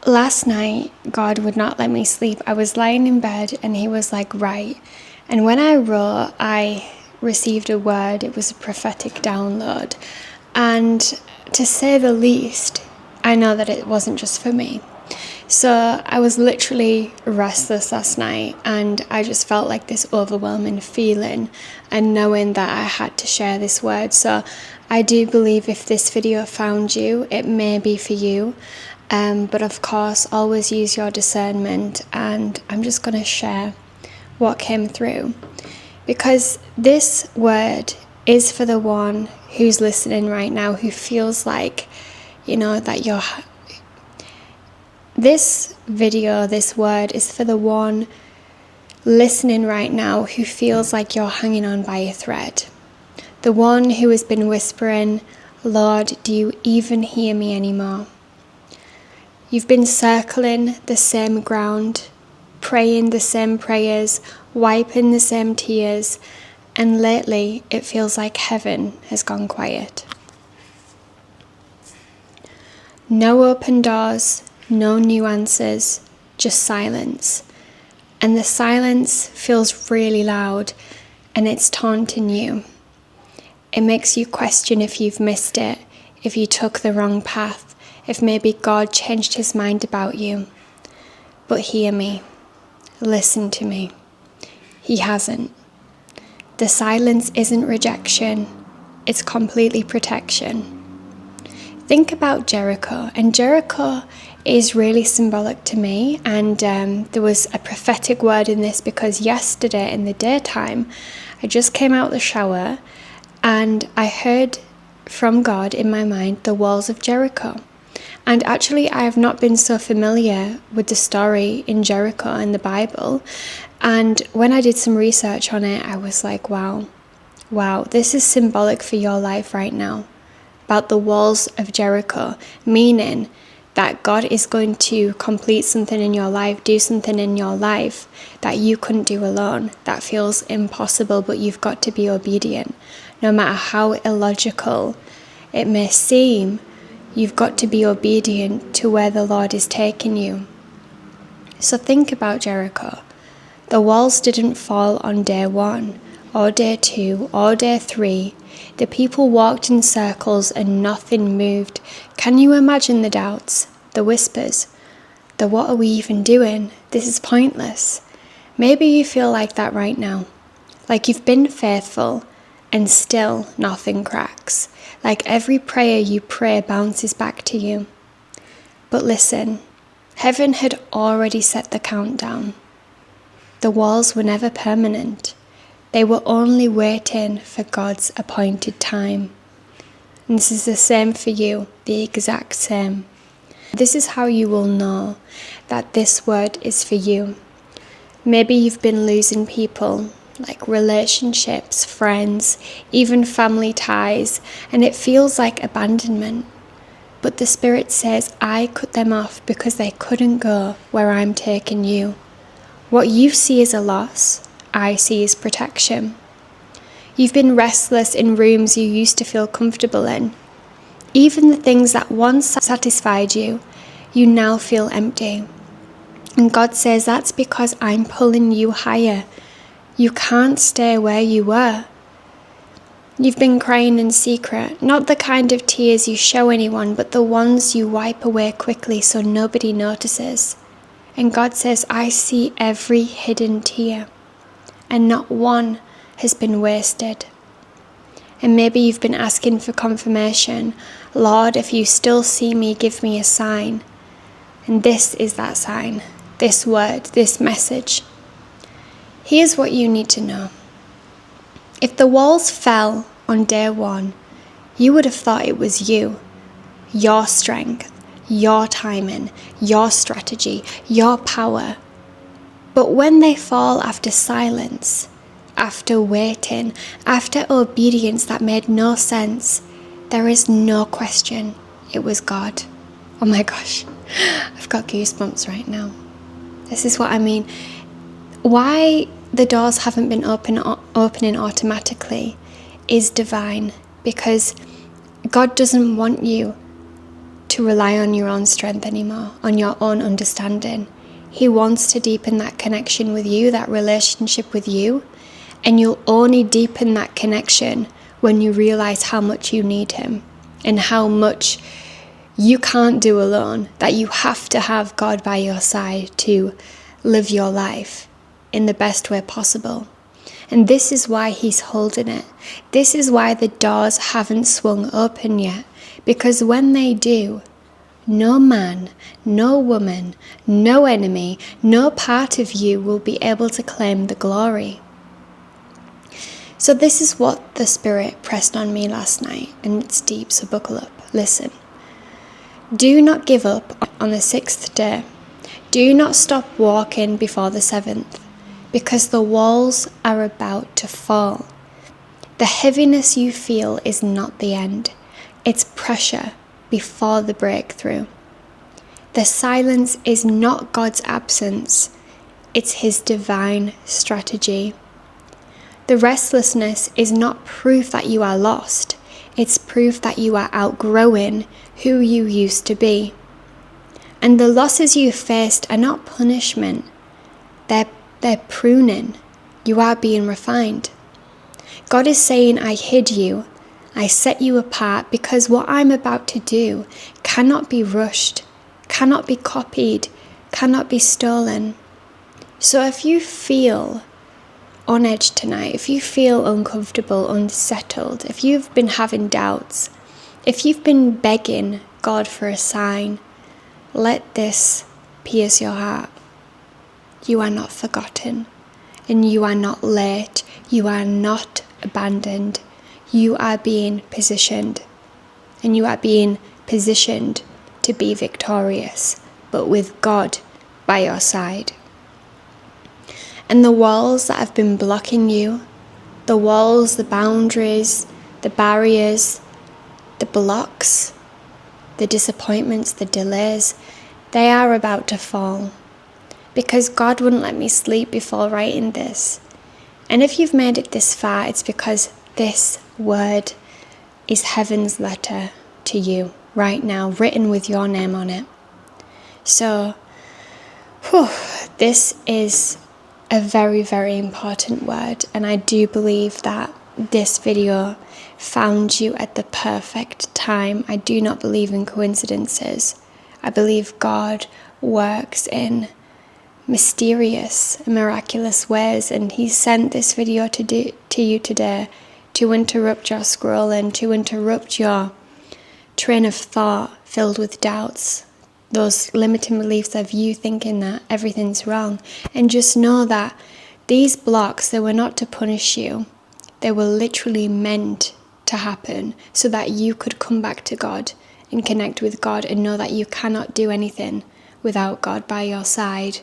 Last night, God would not let me sleep. I was lying in bed and he was like, right. And when I wrote, I received a word. It was a prophetic download. And to say the least, I know that it wasn't just for me. So I was literally restless last night, and I just felt like this overwhelming feeling and knowing that I had to share this word. So I do believe if this video found you, it may be for you. But of course, always use your discernment, and I'm just going to share what came through. Because this word is for the one who's listening right now, who feels like, that this video, this word is for the one listening right now who feels like you're hanging on by a thread. The one who has been whispering, Lord, do you even hear me anymore? You've been circling the same ground, praying the same prayers, wiping the same tears, and lately it feels like heaven has gone quiet. No open doors, no new answers, just silence. And the silence feels really loud, and it's taunting you. It makes you question if you've missed it, if you took the wrong path, if maybe God changed his mind about you. But hear me, listen to me. He hasn't. The silence isn't rejection, it's completely protection. Think about Jericho, and Jericho is really symbolic to me, and there was a prophetic word in this because yesterday in the daytime, I just came out the shower and I heard from God in my mind the walls of Jericho. And actually I have not been so familiar with the story in Jericho in the Bible, and when I did some research on it, I was like, wow, this is symbolic for your life right now, about the walls of Jericho, meaning that God is going to complete something in your life, do something in your life that you couldn't do alone, that feels impossible, but you've got to be obedient. No matter how illogical it may seem, you've got to be obedient to where the Lord is taking you. So think about Jericho. The walls didn't fall on day 1, or day 2, or day 3. The people walked in circles and nothing moved. Can you imagine the doubts, the whispers, the what are we even doing? This is pointless. Maybe you feel like that right now. Like you've been faithful and still nothing cracks. Like every prayer you pray bounces back to you. But listen, heaven had already set the countdown. The walls were never permanent. They were only waiting for God's appointed time. And this is the same for you, the exact same. This is how you will know that this word is for you. Maybe you've been losing people, like relationships, friends, even family ties, and it feels like abandonment. But the Spirit says, I cut them off because they couldn't go where I'm taking you. What you see as a loss, I see as protection. You've been restless in rooms you used to feel comfortable in. Even the things that once satisfied you, you now feel empty. And God says that's because I'm pulling you higher. You can't stay where you were. You've been crying in secret, not the kind of tears you show anyone, but the ones you wipe away quickly so nobody notices. And God says, I see every hidden tear, and not one has been wasted. And maybe you've been asking for confirmation. Lord, if you still see me, give me a sign. And this is that sign, this word, this message. Here's what you need to know. If the walls fell on day 1, you would have thought it was you, your strength, your timing, your strategy, your power. But when they fall after silence, after waiting, after obedience that made no sense, there is no question it was God. Oh my gosh, I've got goosebumps right now. This is what I mean. Why the doors haven't been opening automatically is divine, because God doesn't want you to rely on your own strength anymore, on your own understanding. He wants to deepen that connection with you, that relationship with you, and you'll only deepen that connection when you realize how much you need him and how much you can't do alone, that you have to have God by your side to live your life in the best way possible. And this is why he's holding it. This is why the doors haven't swung open yet, because when they do, no man, no woman, no enemy, no part of you will be able to claim the glory. So this is what the Spirit pressed on me last night, and it's deep, so buckle up. Listen. Do not give up on the 6th day. Do not stop walking before the 7th, because the walls are about to fall. The heaviness you feel is not the end. It's pressure before the breakthrough. The silence is not God's absence. It's his divine strategy. The restlessness is not proof that you are lost. It's proof that you are outgrowing who you used to be. And the losses you faced are not punishment. They're pruning. You are being refined. God is saying, I hid you. I set you apart because what I'm about to do cannot be rushed, cannot be copied, cannot be stolen. So if you feel on edge tonight, if you feel uncomfortable, unsettled, if you've been having doubts, if you've been begging God for a sign, let this pierce your heart. You are not forgotten, and you are not late. You are not abandoned. You are being positioned, and you are being positioned to be victorious, but with God by your side. And the walls that have been blocking you, the walls, the boundaries, the barriers, the blocks, the disappointments, the delays, they are about to fall. Because God wouldn't let me sleep before writing this. And if you've made it this far, it's because this word is heaven's letter to you right now, written with your name on it. So, this is a very, very important word, and I do believe that this video found you at the perfect time. I do not believe in coincidences. I believe God works in mysterious, miraculous ways, and he sent this video to you today to interrupt your scrolling, to interrupt your train of thought filled with doubts, those limiting beliefs of you thinking that everything's wrong. And just know that these blocks, they were not to punish you. They were literally meant to happen so that you could come back to God and connect with God and know that you cannot do anything without God by your side.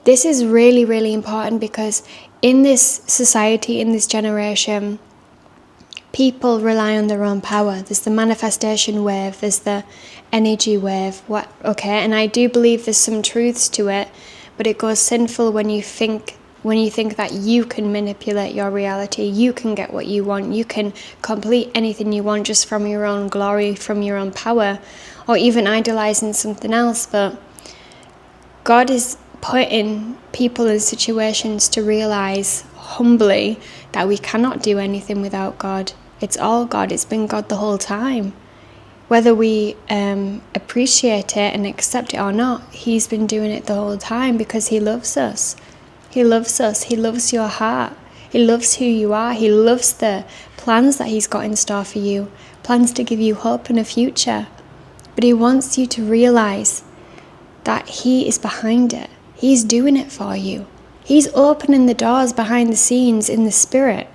This is really, really important because in this society, in this generation, people rely on their own power. There's the manifestation wave, there's the energy wave. And I do believe there's some truths to it, but it goes sinful when you think that you can manipulate your reality, you can get what you want, you can complete anything you want just from your own glory, from your own power, or even idolizing something else. But God is putting people in situations to realize humbly that we cannot do anything without God. It's all God. It's been God the whole time. Whether we appreciate it and accept it or not, he's been doing it the whole time because he loves us. He loves us. He loves your heart. He loves who you are. He loves the plans that he's got in store for you, plans to give you hope and a future. But he wants you to realize that he is behind it. He's doing it for you. He's opening the doors behind the scenes in the spirit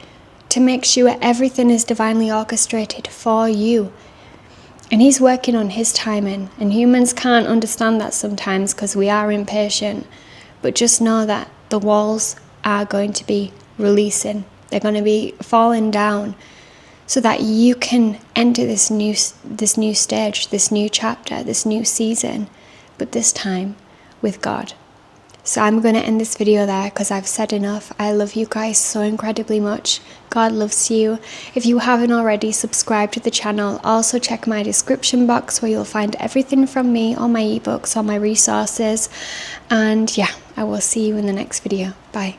to make sure everything is divinely orchestrated for you. And he's working on his timing. And humans can't understand that sometimes because we are impatient. But just know that the walls are going to be releasing. They're going to be falling down so that you can enter this new stage, this new chapter, this new season, but this time with God. So I'm going to end this video there because I've said enough. I love you guys so incredibly much. God loves you. If you haven't already, subscribe to the channel. Also check my description box where you'll find everything from me, all my ebooks, all my resources. And yeah, I will see you in the next video. Bye.